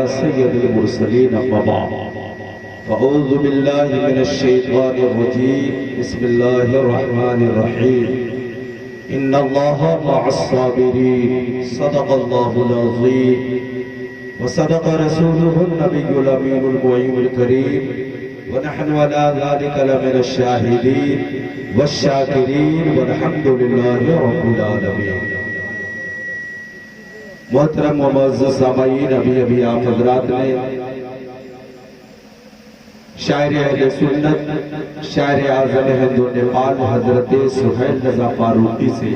सय्यदिल मुरसलीन अम्मा बाद। अऊज़ु बिल्लाहि मिनश शैतानिर रजीम। बिस्मिल्लाहिर रहमानिर रहीम। इन्नल्लाहा मअस साबिरीन। सदक़ल्लाहुल अज़ीम व सदक़ रसूलुहुन नबियुल अमीनुल मुइनुल करीम व नहनु अला ज़ालिका लमिनश शाहिदीन वश्शाकिरीन वल्हम्दुलिल्लाहि रब्बिल आलमीन। मोहतरम व मुअज़्ज़ज़ सामईन, अभी आप हज़रात ने शायर अहले सुन्नत, शायर आज़म हिंद व नेपाल हजरत सुहैल रज़ा फारूकी से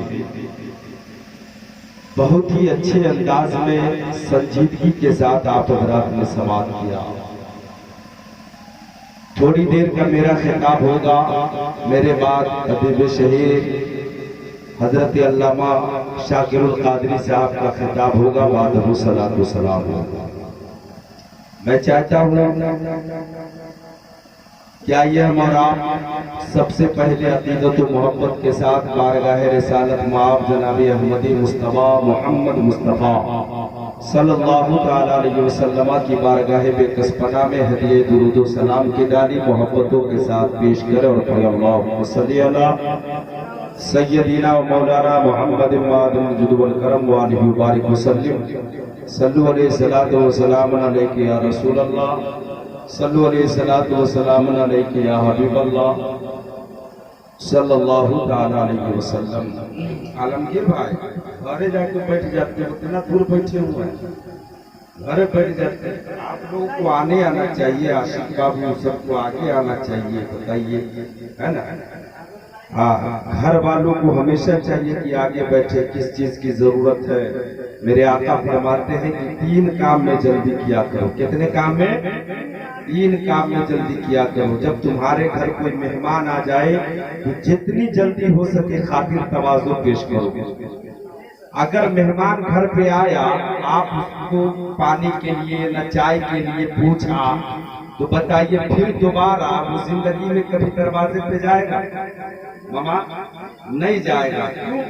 बहुत ही अच्छे अंदाज में संजीदगी के साथ आप हज़रात ने समाअत किया। थोड़ी देर का मेरा खिताब होगा, मेरे बाद अदीब शहीद हजरत अल्लामा शाकिरुल कादरी साहब का खिताब होगा, बादहु सलातु सलाम होगा। मैं चाहता हूँ क्या ये हम और आप सबसे पहले अकीदत व मोहब्बत के साथ बारगाह रिसालत माब जनाबी अहमदी मुस्तफ़ा मोहम्मद मुस्तफ़ा सल्लल्लाहु तआला अलैहि वसल्लम की बारगाह बेकसपना में हदिये दुरूद व सलाम की डाली मोहब्बतों के साथ पेश करें और अल्लाहुम्मा सल्ली अला सय्यदीना व मौलाना मोहम्मद जुद वल करम व आलिहि व बारिक वसल्लिम। सल्लु अलैहि सलातु व सलाम अलैका या रसूल अल्लाह। सल्लु अलैहि सलातु व सलाम अलैका या हबीब अल्लाह सल्लल्लाहु तआला अलैहि वसल्लम। आलमगीर भाई घरे जाके बैठ जाते हैं, इतना दूर बैठे हुए हैं, घरे बैठ जाते हैं। आप लोगों को आने आना चाहिए, आशिक बाबू सबको आगे आना चाहिए, बताइए, है ना? हाँ, घर वालों को हमेशा चाहिए कि आगे बैठे। किस चीज की जरूरत है? मेरे आका फरमाते हैं कि 3 काम में जल्दी किया करो। कितने काम में? 3 काम में जल्दी किया करो। जब तुम्हारे घर कोई मेहमान आ जाए तो जितनी जल्दी हो सके खातिर तवाज़ु पेश करो। अगर मेहमान घर पे आया, आप उसको पानी के लिए न चाय के लिए पूछा तो बताइए फिर दोबारा वो जिंदगी में कभी दरवाजे पे जाएगा? मामा नहीं जाएगा। क्यों?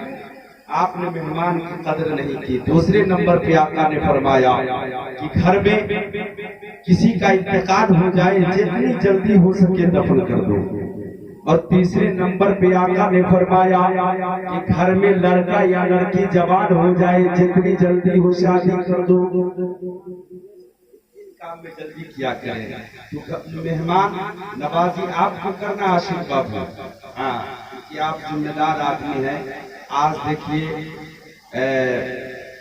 आपने मेहमान की कदर नहीं की। दूसरे नंबर पे आका ने फरमाया कि घर में किसी का इंतकाल हो जाए जितनी जल्दी हो सके दफन कर दो। और तीसरे नंबर पे आका ने फरमाया कि घर में लड़का या लड़की जवान हो जाए जितनी जल्दी हो शादी कर दो। काम में जल्दी किया करें। तो मेहमान नवाजी आपको करना आशिक बाबू, हाँ, कि आप जिम्मेदार आदमी हैं। आज देखिए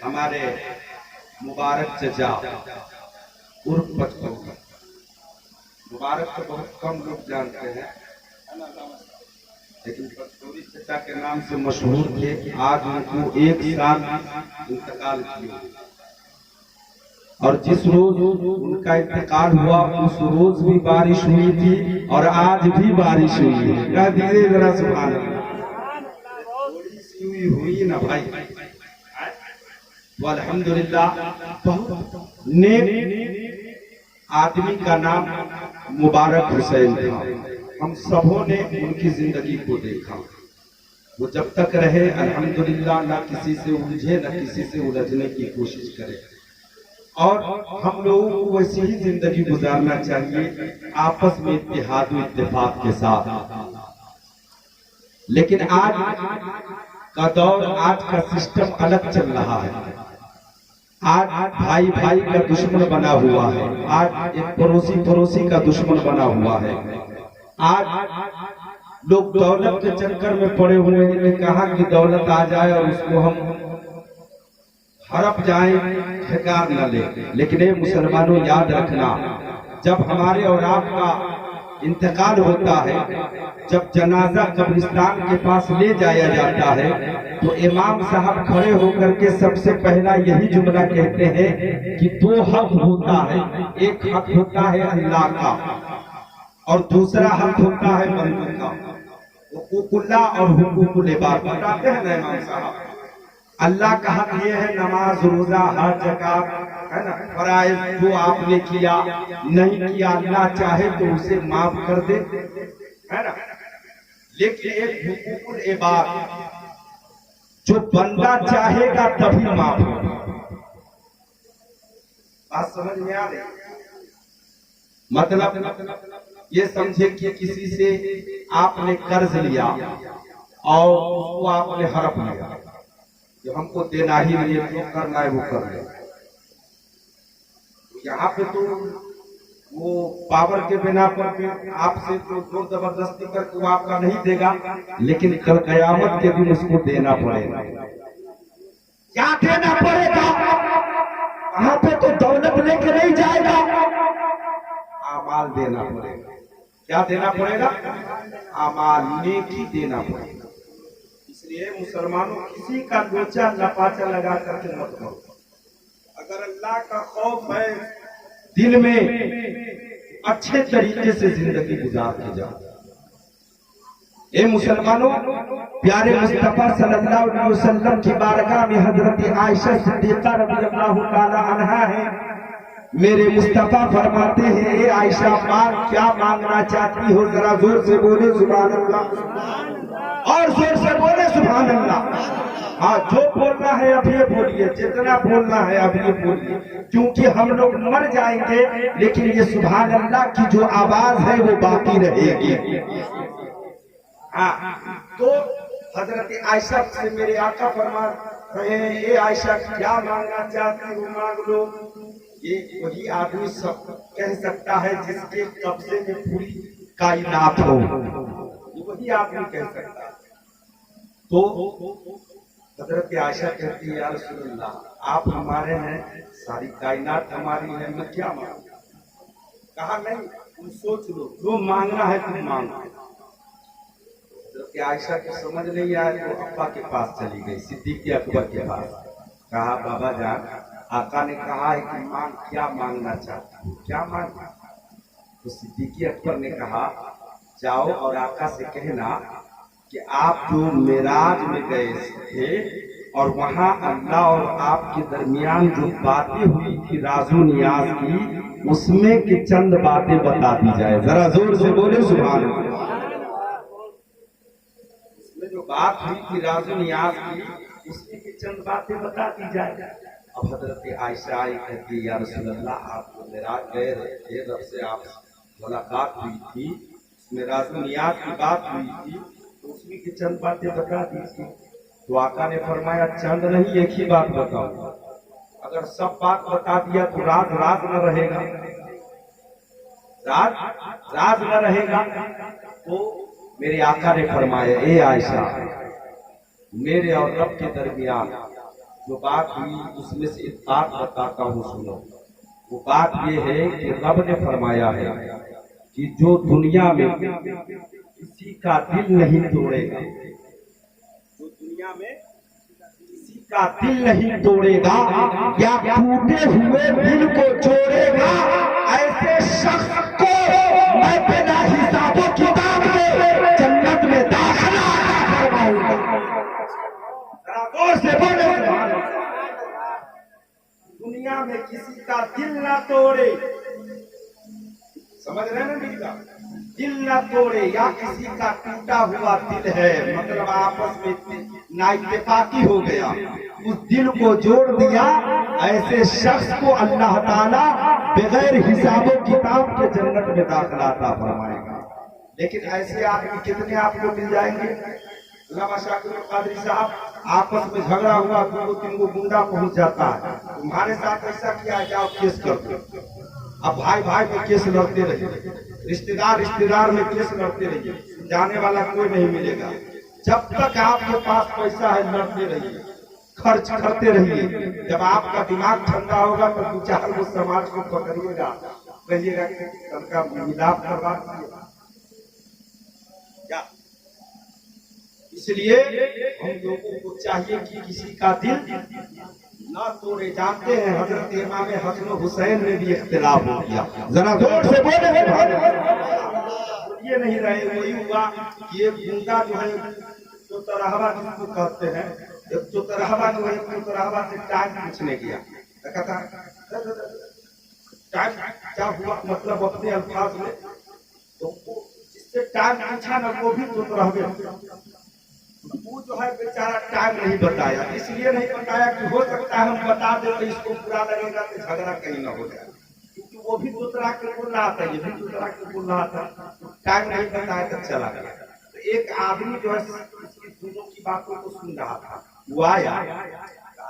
हमारे मुबारक चचा उर्फ पचपन, मुबारक तो बहुत कम लोग जानते हैं, लेकिन पचपौरी चचा के नाम से मशहूर थे। आज उनको 1 साल इंतकाल किया और जिस रोज उनका इंतकाल हुआ उस रोज भी बारिश हुई थी और आज भी बारिश हुई है। कह दीजिए जरा सुभान अल्लाह। हुई ना भाई, अल्हम्दुलिल्लाह। बहुत नेक आदमी का नाम मुबारक हुसैन था। हम सबों ने उनकी जिंदगी को देखा। वो जब तक रहे अल्हम्दुलिल्लाह न किसी से उलझे न किसी से उलझने की कोशिश करे। और हम लोगों को वैसी ही जिंदगी गुजारना चाहिए, आपस में इत्तेहाद व इत्तेफाक के साथ। लेकिन आज का दौर, आज का सिस्टम अलग चल रहा है। आज भाई भाई का दुश्मन बना हुआ है। आज एक पड़ोसी पड़ोसी का दुश्मन बना हुआ है। आज लोग दौलत के चक्कर में पड़े हुए हैं। कहा कि दौलत आ जाए और उसको हम हड़प जाए, ठेकार न ले। लेकिन ये मुसलमानों याद रखना, जब हमारे और आपका इंतकाल होता है, जब जनाजा कब्रिस्तान के पास ले जाया जाता है तो इमाम साहब खड़े होकर के सबसे पहला यही जुमला कहते हैं कि 2 हक होता है। एक हक होता है अल्लाह का और दूसरा हक होता है बंदों का। हुकूकुल्लाह और हुकूकुल इबाद बताते हैं ना इमाम साहब। अल्लाह का हक ये है नमाज, रोजा, हज, ज़कात, है ना, फराइज जो आपने किया नहीं किया, अल्लाह चाहे तो उसे माफ कर दे, है ना। लेकिन एक हुकूकुल इबाद जो बंदा चाहेगा तभी माफ होगा। बात समझ में आ रही? मतलब ये समझे कि किसी से आपने कर्ज लिया और उसको आपने हड़प लिया, जो हमको देना ही नहीं है, जो करना है वो कर ले। यहाँ पे तो वो पावर के बिना पर आपसे तो जोर जबरदस्ती करके वो आपका नहीं देगा, लेकिन कल कयामत के दिन उसको देना पड़ेगा। क्या देना पड़ेगा? वहां पे तो दौलत लेके नहीं जाएगा, आमाल देना पड़ेगा। क्या देना पड़ेगा? आमाल, नेकी देना पड़ेगा। इसलिए मुसलमानों, किसी का लोचा लपाचा लगा करके मत करो। अगर अल्लाह का खौफ है दिल में, अच्छे तरीके से जिंदगी गुजार के जाओ। ए मुसलमानों, प्यारे मुस्तफा सल्लल्लाहु अलैहि वसल्लम की बारगाह में हजरत आयशा सिद्दीका रज़ियल्लाहु ताला अन्हा है। मेरे मुस्तफा फरमाते हैं, ए आयशा, क्या मांगना चाहती हो? जरा जोर से बोले सुभान अल्लाह, और जोर से बोले सुभान अल्लाह। हाँ, जो बोलना है अभी बोलिए, जितना बोलना है अभी बोलिए, क्योंकि हम लोग मर जाएंगे, लेकिन ये सुभान अल्लाह की जो आवाज है वो बाकी रहेगी। हाँ, तो हजरत आयशा से मेरे आका फरमा रहे हैं, ये आयशा क्या मांगना चाहती हो मांग लो। ये वही आदमी सब कह सकता है जिसके कब्जे में पूरी कायनात हो, वही आदमी कह सकता है। तो हजरत आयशा कहती है, या रसूलल्लाह, आप हमारे हैं, सारी कायनात हमारी है, मैं क्या मांगू? कहा नहीं, तुम सोच लो, जो मांगना है तुम मांगो। आयशा को समझ नहीं आया तो अब्बा के पास चली गई, सिद्दीक़ अकबर के पास। कहा, बाबा जान, आका ने कहा है कि मांग, क्या मांगना चाहती हो, क्या मांगना? तो सिद्दीक़ अकबर ने कहा, जाओ और आका से कहना कि आप जो मेराज में गए थे और वहां अल्लाह और आपके दरमियान जो बातें हुई थी राजू नियाज की, उसमें की चंद बातें बता दी जाए। जरा जोर से बोले सुभान अल्लाह। जो बात हुई थी राजू नियाज की, उसमें की चंद बातें बता दी जाए। अब हजरत आयशा आई, कहती, या रसूलल्लाह, आप तो मेराज गए थे, रब से आप मुलाकात हुई थी, उसमें राजू नियाज की बात हुई थी, तो उसमें की चंद बातें बता दी थी। तो आका ने फरमाया, चंद नहीं, एक ही बात बताओ। अगर सब बात बता दिया तो राज राज न रहेगा, राज राज न रहेगा। तो मेरे आका ने फरमाया, ए आयशा, मेरे और रब के दरमियान जो बात हुई उसमें से एक बात बताता हूँ, सुनो। वो बात ये है कि रब ने फरमाया है कि जो दुनिया में किसी का दिल नहीं तोड़ेगा, जो दुनिया में किसी का दिल नहीं तोड़ेगा या टूटे हुए दिल को जोड़ेगा, ऐसे शख्स को मैं बिना हिसाबों किताब के जन्नत में दाखिला करवाऊंगा। जोर से बोले, दुनिया में किसी का दिल ना तोड़े, समझ रहे ना मेरी बात? दिल ना तोड़े, या किसी का टूटा हुआ दिल है, मतलब आपस में नाइतफाकी हो गया, उस दिल को जोड़ दिया, ऐसे शख्स को अल्लाह ताला बगैर हिसाबो किताब के जन्नत में दाखिला अता फरमाएगा। लेकिन ऐसे आदमी कितने आपको मिल जाएंगे? अल्लामा शाकिर कादरी साहब, आपस में झगड़ा हुआ, 2-3 गुंडा पहुंच जाता है, तुम्हारे साथ ऐसा किया, जाओ केस कर दो। अब भाई भाई में केस लड़ते रहिए, रिश्तेदार रिश्तेदार में केस लड़ते रहिए, जाने वाला कोई नहीं मिलेगा। जब तक आपके पास पैसा है, लड़ते रहिए, खर्च करते रहिए। जब आपका दिमाग ठंडा होगा तो 2-4 को समाज को पकड़िएगा, कहिएगा कि उनका मिलाप करवा दीजिए। इसलिए हम लोगों को चाहिए कि किसी का दिल ना तोड़े। जानते हैं हजरत इमाम हसन हुसैन में भी इख्तिलाफ हो गया, जरा जोर से बोले, ये नहीं रहे। वही हुआ कि एक गुंडा जो है, जो तरहवा जिसको कहते हैं, एक तो तरहवा जो है, तो तरहवा से टाइम पूछने गया, कहता टाइम क्या हुआ, मतलब अपने अल्फाज में, तो जिससे टाइम पूछा ना वो भी तो तरहवे। वो जो है बेचारा टाइम नहीं बताया, इसलिए नहीं बताया कि हो सकता है हम बता दें तो इसको बुरा लगेगा तो झगड़ा कहीं ना हो जाए, क्योंकि वो भी दूसरा के बोल रहा था, ये भी दूसरा के बोल रहा था, टाइम नहीं बताया तो चला गया। तो एक आदमी जो है इसकी दोनों की बातों को सुन रहा था, वो आया,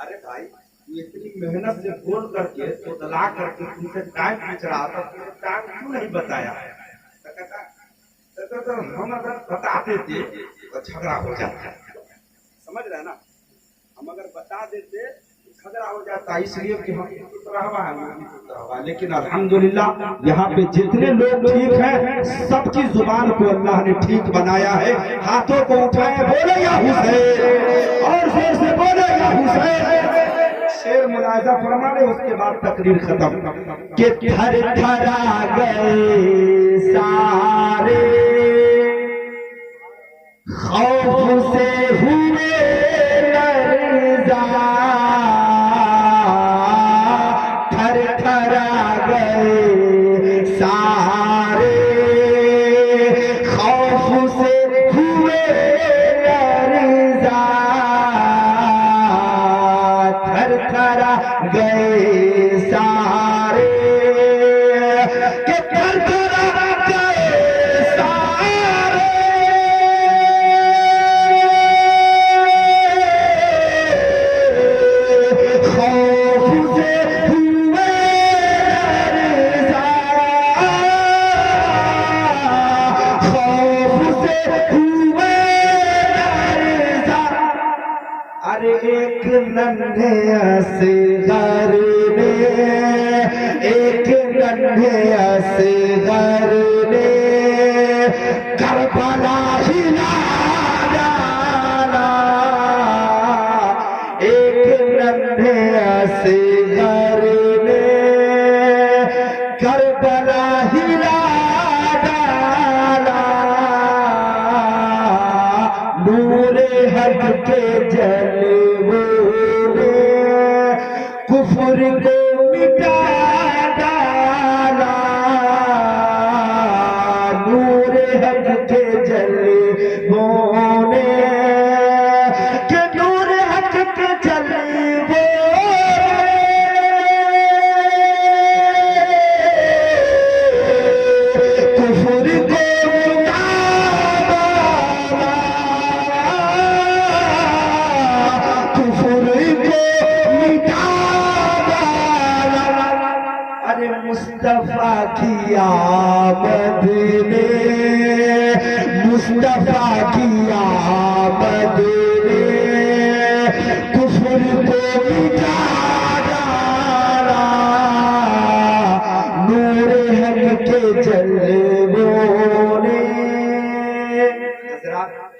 अरे भाई तू इतनी मेहनत से बोल करके तो दला करके तुमसे टाइम पूछ रहा था, तुमने टाइम क्यों नहीं बताया? तो हम अगर बताते थे तो झगड़ा हो जाता, समझ रहे ना, हम अगर बता देते तो झगड़ा हो जाता, इसलिए कि हम रहवा। लेकिन अल्हम्दुलिल्लाह यहाँ पे जितने लोग ठीक हैं सबकी जुबान को अल्लाह ने ठीक बनाया है। हाथों को उठाए बोले या हुसैन, और जोर से बोले या हुसैन। शेर मुलाजा फरमा ले, उसके बाद तकरीर खत्म। के थर थरा गए सारे खौफ से हुए लरज़ा, थर थरा गए सारे खौफ से हुए लरज़ा, थर थरा गए सारे के थर थरा गए सारे खौफ से हुए लरज़ा, खौफ से हुए लरज़ा। अरे एक नन्हे असगर ने, एक नन्हे असगर ने करबला हिला डाला, एक नन्हे असगर ने करबला हिला डाला। नूरे हक के जलवों ने कुफ्र को मिटा डाला, नूरे हक के जलवों ने, के नूरे हक के जलवों कुफ्र को मिटा डाला, कुफ्र को मिटा डाला। अरे मुस्तफा की आमद ने, मुस्तफा की आमद ने कुफ्र को मिटा डाला, नूरे हक के जलवों ने।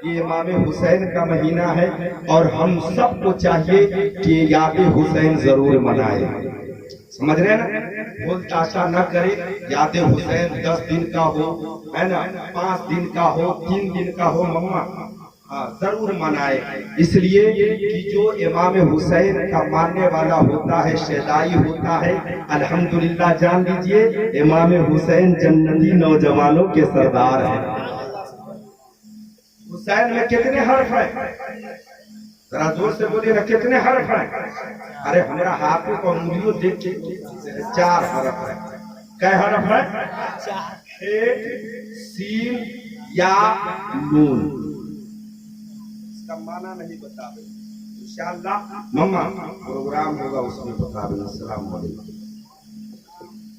ये इमाम हुसैन का महीना है और हम सबको चाहिए कि याद हुसैन जरूर मनाए, समझ रहे हैं ना, भूल ताशा न करे। याद हुसैन 10 दिन का हो, है ना, 5 दिन का हो, 3 दिन का हो, मम्मा हाँ जरूर मनाए, इसलिए कि जो इमाम हुसैन का मानने वाला होता है शहदाई होता है। अल्हम्दुलिल्लाह जान लीजिए इमाम हुसैन जन्नती नौजवानों के सरदार हैं। हुसैन में कितने हर्फ हैं? जरा जोर से बोलिए ना, कितने हर्फ हैं? अरे हमारा हाथों को उंगलियों देख के 4 हर्फ है। कै हर्फ है? सीन या नून। इसका माना नहीं बता रहे, इंशाअल्लाह मम्मा प्रोग्राम होगा उसमें बता देना। अस्सलाम वालेकुम।